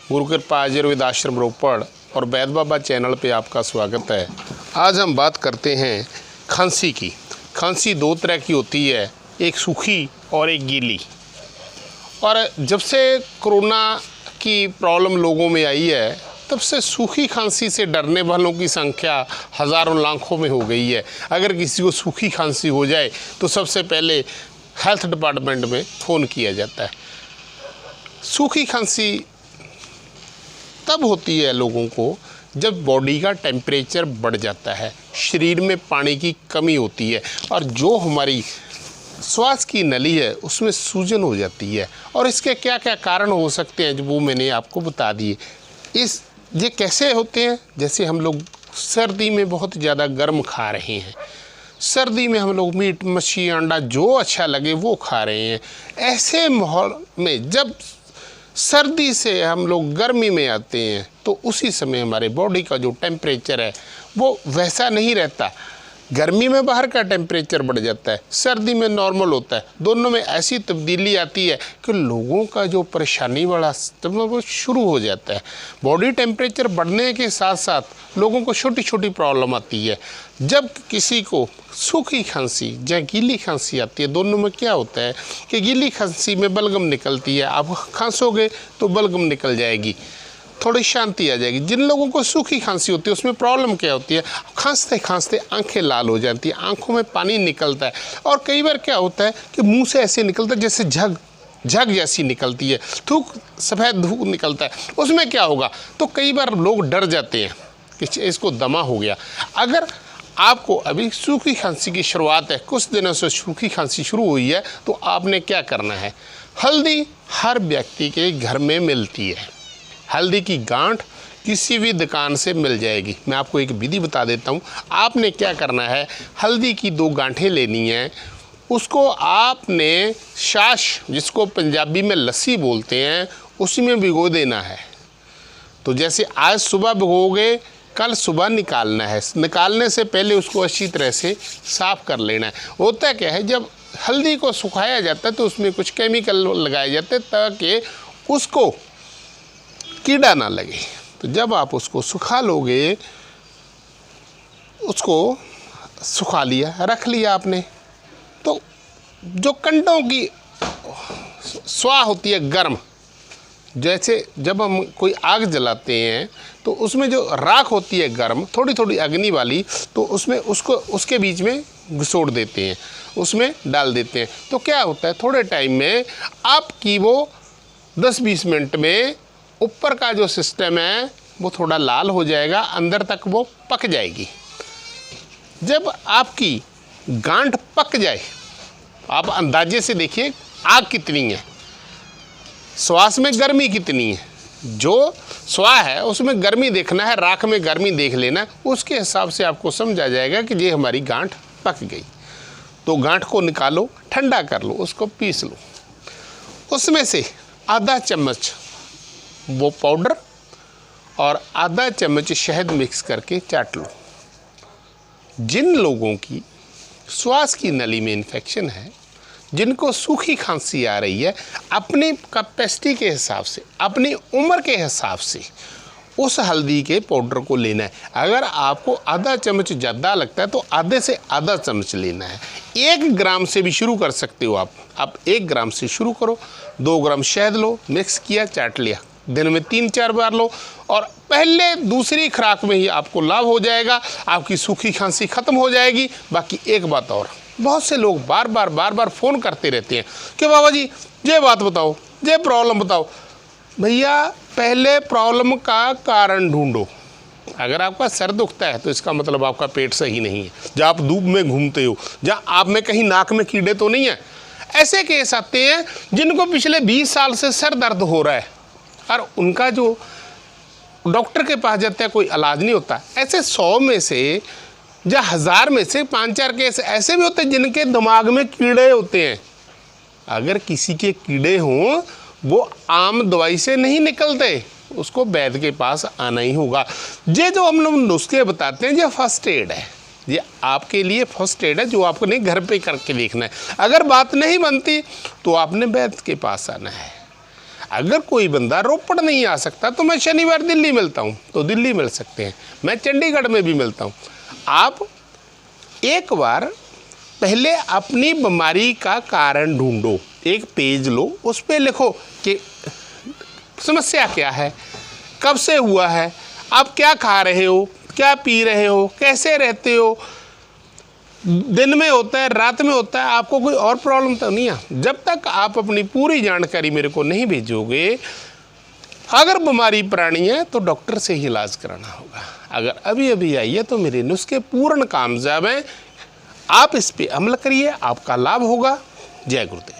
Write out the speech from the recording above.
गुरु कृपा आयुर्वेद आश्रम रोपड़ और वैद्य बाबा चैनल पे आपका स्वागत है। आज हम बात करते हैं खांसी की। खांसी दो तरह की होती है, एक सूखी और एक गीली। और जब से कोरोना की प्रॉब्लम लोगों में आई है तब से सूखी खांसी से डरने वालों की संख्या हज़ारों लाखों में हो गई है। अगर किसी को सूखी खांसी हो जाए तो सबसे पहले हेल्थ डिपार्टमेंट में फ़ोन किया जाता है। सूखी खांसी तब होती है लोगों को जब बॉडी का टेम्परेचर बढ़ जाता है, शरीर में पानी की कमी होती है और जो हमारी श्वास की नली है उसमें सूजन हो जाती है। और इसके क्या क्या कारण हो सकते हैं जो वो मैंने आपको बता दिए। ये कैसे होते हैं, जैसे हम लोग सर्दी में बहुत ज़्यादा गर्म खा रहे हैं, सर्दी में हम लोग मीट मछली अंडा जो अच्छा लगे वो खा रहे हैं। ऐसे माहौल में जब सर्दी से हम लोग गर्मी में आते हैं तो उसी समय हमारे बॉडी का जो टेम्परेचर है वो वैसा नहीं रहता। गर्मी में बाहर का टेम्परेचर बढ़ जाता है, सर्दी में नॉर्मल होता है। दोनों में ऐसी तब्दीली आती है कि लोगों का जो परेशानी वाला सिस्टम है वो शुरू हो जाता है। बॉडी टेम्परेचर बढ़ने के साथ साथ लोगों को छोटी छोटी प्रॉब्लम आती है। जब किसी को सूखी खांसी या गीली खांसी आती है, दोनों में क्या होता है कि गीली खांसी में बलगम निकलती है, आप खांसोगे तो बलगम निकल जाएगी, थोड़ी शांति आ जाएगी। जिन लोगों को सूखी खांसी होती है उसमें प्रॉब्लम क्या होती है, खांसते खांसते आंखें लाल हो जाती हैं, आंखों में पानी निकलता है और कई बार क्या होता है कि मुंह से ऐसे निकलता है जैसे झग जैसी निकलती है, थूक सफ़ेद धूप निकलता है। उसमें क्या होगा तो कई बार लोग डर जाते हैं कि इसको दमा हो गया। अगर आपको अभी सूखी खांसी की शुरुआत है, कुछ दिनों से सूखी खांसी शुरू हुई है, तो आपने क्या करना है, हल्दी हर व्यक्ति के घर में मिलती है। हल्दी की गांठ किसी भी दुकान से मिल जाएगी। मैं आपको एक विधि बता देता हूँ। आपने क्या करना है, हल्दी की 2 गांठें लेनी हैं, उसको आपने छाछ, जिसको पंजाबी में लस्सी बोलते हैं, उसी में भिगो देना है। तो जैसे आज सुबह भिगोगे, कल सुबह निकालना है। निकालने से पहले उसको अच्छी तरह से साफ़ कर लेना है। होता क्या है, जब हल्दी को सुखाया जाता है तो उसमें कुछ केमिकल लगाए जाते हैं ताकि उसको कीड़ा ना लगे। तो जब आप उसको सुखा लोगे, उसको सुखा लिया, रख लिया आपने, तो जो कंडों की स्वाह होती है गर्म, जैसे जब हम कोई आग जलाते हैं तो उसमें जो राख होती है गर्म, थोड़ी थोड़ी अग्नि वाली, तो उसमें उसके बीच में घुसोड़ देते हैं, उसमें डाल देते हैं। तो क्या होता है, थोड़े टाइम में आपकी वो 10-20 मिनट में ऊपर का जो सिस्टम है वो थोड़ा लाल हो जाएगा, अंदर तक वो पक जाएगी। जब आपकी गांठ पक जाए, आप अंदाजे से देखिए आग कितनी है, श्वास में गर्मी कितनी है। जो श्वास है उसमें गर्मी देखना है, राख में गर्मी देख लेना, उसके हिसाब से आपको समझ आ जाएगा कि ये हमारी गांठ पक गई। तो गांठ को निकालो, ठंडा कर लो, उसको पीस लो, उसमें से आधा चम्मच वो पाउडर और आधा चम्मच शहद मिक्स करके चाट लो। जिन लोगों की श्वास की नली में इन्फेक्शन है, जिनको सूखी खांसी आ रही है, अपनी कैपेसिटी के हिसाब से, अपनी उम्र के हिसाब से उस हल्दी के पाउडर को लेना है। अगर आपको आधा चम्मच ज़्यादा लगता है तो आधे से आधा चम्मच लेना है। 1 ग्राम से भी शुरू कर सकते हो आप 1 ग्राम से शुरू करो। 2 ग्राम शहद लो, मिक्स किया, चाट लिया, दिन में 3-4 बार लो और पहले दूसरी खुराक में ही आपको लाभ हो जाएगा, आपकी सूखी खांसी ख़त्म हो जाएगी। बाकी एक बात और, बहुत से लोग बार बार फ़ोन करते रहते हैं कि बाबा जी ये बात बताओ, ये प्रॉब्लम बताओ। भैया पहले प्रॉब्लम का कारण ढूंढो। अगर आपका सर दुखता है तो इसका मतलब आपका पेट सही नहीं है। जहाँ आप धूप में घूमते हो, जहाँ आप में कहीं नाक में कीड़े तो नहीं है। ऐसे केस आते हैं जिनको पिछले 20 साल से सर दर्द हो रहा है और उनका जो डॉक्टर के पास जाते हैं कोई इलाज नहीं होता। ऐसे 100 में से या 1000 में से 5-4 केस ऐसे भी होते हैं जिनके दिमाग में कीड़े होते हैं। अगर किसी के कीड़े हों वो आम दवाई से नहीं निकलते, उसको वैद्य के पास आना ही होगा। ये जो हम लोग नुस्खे बताते हैं ये फर्स्ट एड है, ये आपके लिए फर्स्ट एड है जो आपने घर पे करके देखना है। अगर बात नहीं बनती तो आपने वैद्य के पास आना है। अगर कोई बंदा रोपड़ नहीं आ सकता तो मैं शनिवार दिल्ली मिलता हूँ, तो दिल्ली मिल सकते हैं, मैं चंडीगढ़ में भी मिलता हूँ। आप एक बार पहले अपनी बीमारी का कारण ढूंढो, एक पेज लो, उस पर लिखो कि समस्या क्या है, कब से हुआ है, आप क्या खा रहे हो, क्या पी रहे हो, कैसे रहते हो, दिन में होता है, रात में होता है, आपको कोई और प्रॉब्लम तो नहीं है। जब तक आप अपनी पूरी जानकारी मेरे को नहीं भेजोगे, अगर बीमारी पुरानी है तो डॉक्टर से ही इलाज कराना होगा। अगर अभी अभी आई है तो मेरे नुस्खे पूर्ण कामयाब हैं, आप इस पे अमल करिए, आपका लाभ होगा। जय गुरुदेव।